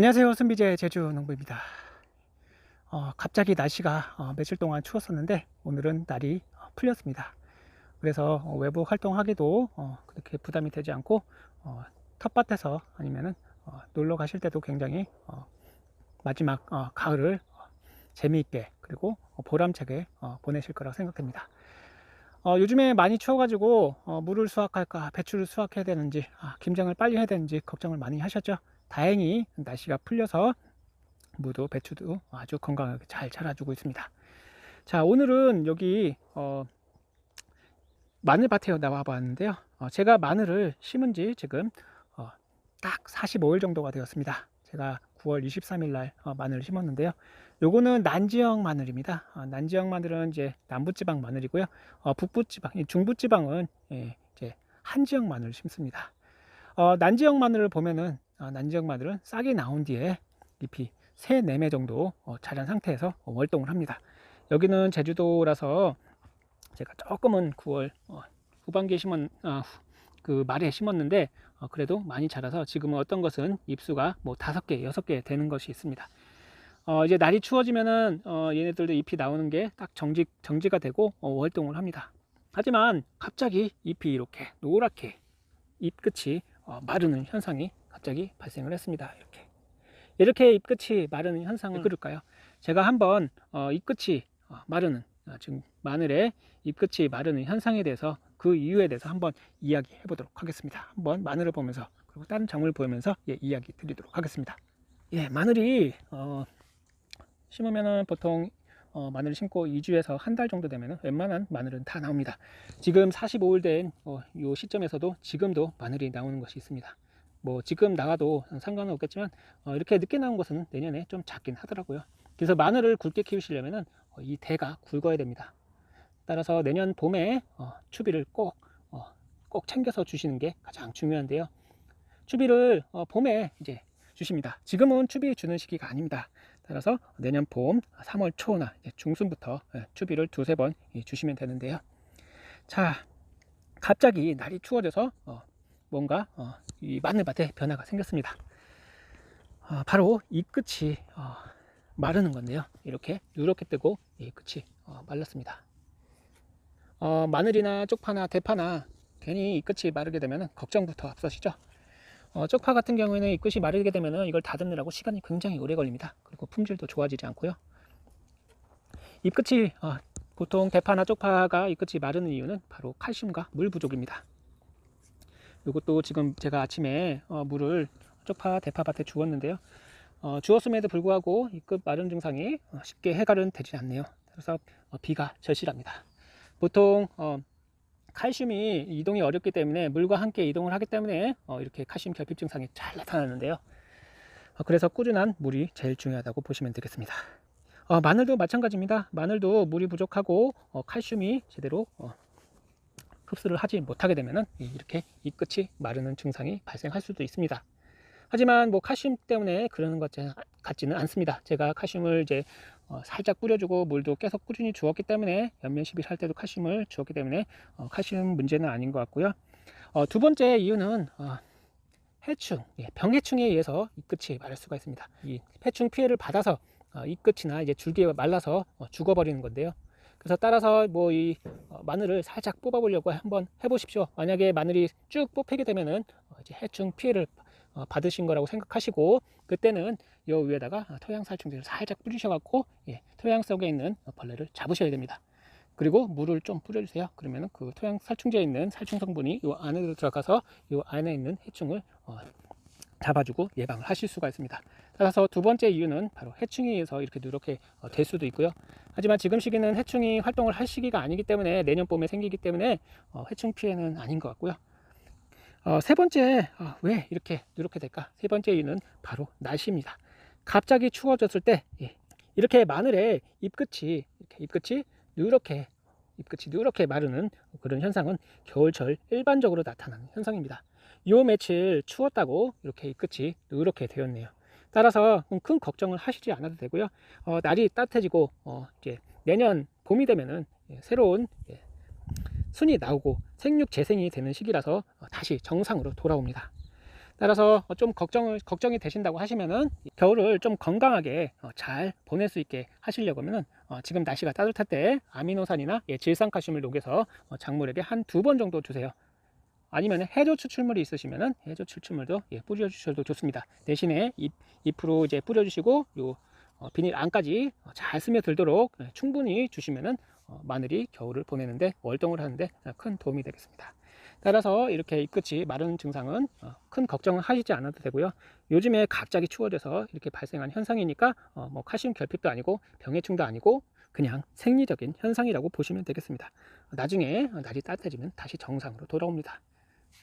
안녕하세요. 순비제 제주농부입니다. 갑자기 날씨가 며칠 동안 추웠었는데 오늘은 날이 풀렸습니다. 그래서 외부 활동하기도 그렇게 부담이 되지 않고 텃밭에서 아니면은 놀러 가실 때도 굉장히 마지막 가을을 재미있게 그리고 보람차게 보내실 거라고 생각됩니다. 요즘에 많이 추워가지고 물을 수확할까 배추를 수확해야 되는지 김장을 빨리 해야 되는지 걱정을 많이 하셨죠. 다행히 날씨가 풀려서 무도 배추도 아주 건강하게 잘 자라주고 있습니다. 자, 오늘은 여기 마늘밭에 나와 봤는데요. 제가 마늘을 심은 지 지금 딱 45일 정도가 되었습니다. 제가 9월 23일 날 마늘을 심었는데요. 요거는 난지형 마늘입니다. 난지형 마늘은 이제 남부지방 마늘이고요. 북부지방, 중부지방은 이제 한지형 마늘을 심습니다. 난지형 마늘을 보면은 난지형 마늘은 싹이 나온 뒤에 잎이 3, 4매 정도 자란 상태에서 월동을 합니다. 여기는 제주도라서 제가 조금은 9월 후반기에 그 말에 심었는데 그래도 많이 자라서 지금은 어떤 것은 잎수가 뭐 5개, 6개 되는 것이 있습니다. 이제 날이 추워지면은 얘네들도 잎이 나오는 게 딱 정지가 되고 월동을 합니다. 하지만 갑자기 잎이 이렇게 노랗게 잎 끝이 마르는 현상이 갑자기 발생을 했습니다. 이렇게 잎 끝이 마르는 현상은 왜 그럴까요? 제가 한번 잎 끝이 마르는 지금 마늘의 잎 끝이 마르는 현상에 대해서 그 이유에 대해서 한번 이야기해 보도록 하겠습니다. 한번 마늘을 보면서 그리고 다른 작물을 보면서 이야기 드리도록 하겠습니다. 마늘이 심으면은 보통 마늘을 심고 2주에서 한 달 정도 되면 웬만한 마늘은 다 나옵니다. 지금 45일 된 이 시점에서도 지금도 마늘이 나오는 것이 있습니다. 뭐 지금 나가도 상관은 없겠지만 이렇게 늦게 나온 것은 내년에 좀 작긴 하더라고요. 그래서 마늘을 굵게 키우시려면 이 대가 굵어야 됩니다. 따라서 내년 봄에 추비를 꼭 챙겨서 주시는 게 가장 중요한데요. 추비를 봄에 이제 주십니다. 지금은 추비 주는 시기가 아닙니다. 따라서 내년 봄 3월 초나 중순부터 추비를 2-3번 주시면 되는데요. 자, 갑자기 날이 추워져서 뭔가 이 마늘밭에 변화가 생겼습니다. 바로 잎 끝이 마르는 건데요. 이렇게 누렇게 뜨고 이 끝이 말랐습니다. 마늘이나 쪽파나 대파나 괜히 이 끝이 마르게 되면 걱정부터 앞서시죠. 쪽파 같은 경우에는 이 끝이 마르게 되면 이걸 다듬느라고 시간이 굉장히 오래 걸립니다. 그리고 품질도 좋아지지 않고요. 잎 끝이 보통 대파나 쪽파가 잎 끝이 마르는 이유는 바로 칼슘과 물 부족입니다. 이것도 지금 제가 아침에 물을 쪽파 대파밭에 주었는데요. 주었음에도 불구하고 이 끝 마른 증상이 쉽게 해결은 되지 않네요. 그래서 비가 절실합니다. 보통 칼슘이 이동이 어렵기 때문에 물과 함께 이동을 하기 때문에 이렇게 칼슘 결핍 증상이 잘 나타나는데요. 그래서 꾸준한 물이 제일 중요하다고 보시면 되겠습니다. 마늘도 마찬가지입니다. 마늘도 물이 부족하고 칼슘이 제대로 흡수를 하지 못하게 되면 이렇게 잎 끝이 마르는 증상이 발생할 수도 있습니다. 하지만 뭐 칼슘 때문에 그러는 것 같지는 않습니다. 제가 칼슘을 이제 살짝 뿌려주고 물도 계속 꾸준히 주었기 때문에 연면 시비를 할 때도 칼슘을 주었기 때문에 칼슘 문제는 아닌 것 같고요. 두 번째 이유는 해충, 병해충에 의해서 잎 끝이 마를 수가 있습니다. 이 해충 피해를 받아서 잎 끝이나 이제 줄기가 말라서 죽어버리는 건데요. 그래서 따라서 뭐 이 마늘을 살짝 뽑아보려고 한번 해보십시오. 만약에 마늘이 쭉 뽑히게 되면은 이제 해충 피해를 받으신 거라고 생각하시고 그때는 이 위에다가 토양 살충제를 살짝 뿌리셔갖고 토양 속에 있는 벌레를 잡으셔야 됩니다. 그리고 물을 좀 뿌려주세요. 그러면 그 토양 살충제에 있는 살충 성분이 이 안에 들어가서 이 안에 있는 해충을 잡아주고 예방을 하실 수가 있습니다. 따라서 두 번째 이유는 바로 해충에 의해서 이렇게 누렇게 될 수도 있고요. 하지만 지금 시기는 해충이 활동을 할 시기가 아니기 때문에 내년 봄에 생기기 때문에 해충 피해는 아닌 것 같고요. 세 번째, 왜 이렇게 누렇게 될까? 세 번째 이유는 바로 날씨입니다. 갑자기 추워졌을 때 이렇게 마늘의 잎 끝이 누렇게 마르는 그런 현상은 겨울철 일반적으로 나타나는 현상입니다. 요 며칠 추웠다고 이렇게 잎 끝이 누렇게 되었네요. 따라서 큰 걱정을 하시지 않아도 되고요. 날이 따뜻해지고 이제 내년 봄이 되면은 새로운 순이 나오고 생육 재생이 되는 시기라서 다시 정상으로 돌아옵니다. 따라서 좀 걱정이 되신다고 하시면은 겨울을 좀 건강하게 잘 보낼 수 있게 하시려고 하면은 지금 날씨가 따뜻할 때 아미노산이나 질산칼슘을 녹여서 작물에게 한 2번 정도 주세요. 아니면 해조 추출물이 있으시면은 해조 추출물도 뿌려 주셔도 좋습니다. 대신에 잎으로 이제 뿌려 주시고 요 비닐 안까지 잘 스며들도록 충분히 주시면은 마늘이 겨울을 보내는데, 월동을 하는데 큰 도움이 되겠습니다. 따라서 이렇게 잎끝이 마른 증상은 큰 걱정을 하시지 않아도 되고요. 요즘에 갑자기 추워져서 이렇게 발생한 현상이니까 뭐 칼슘 결핍도 아니고 병해충도 아니고 그냥 생리적인 현상이라고 보시면 되겠습니다. 나중에 날이 따뜻해지면 다시 정상으로 돌아옵니다.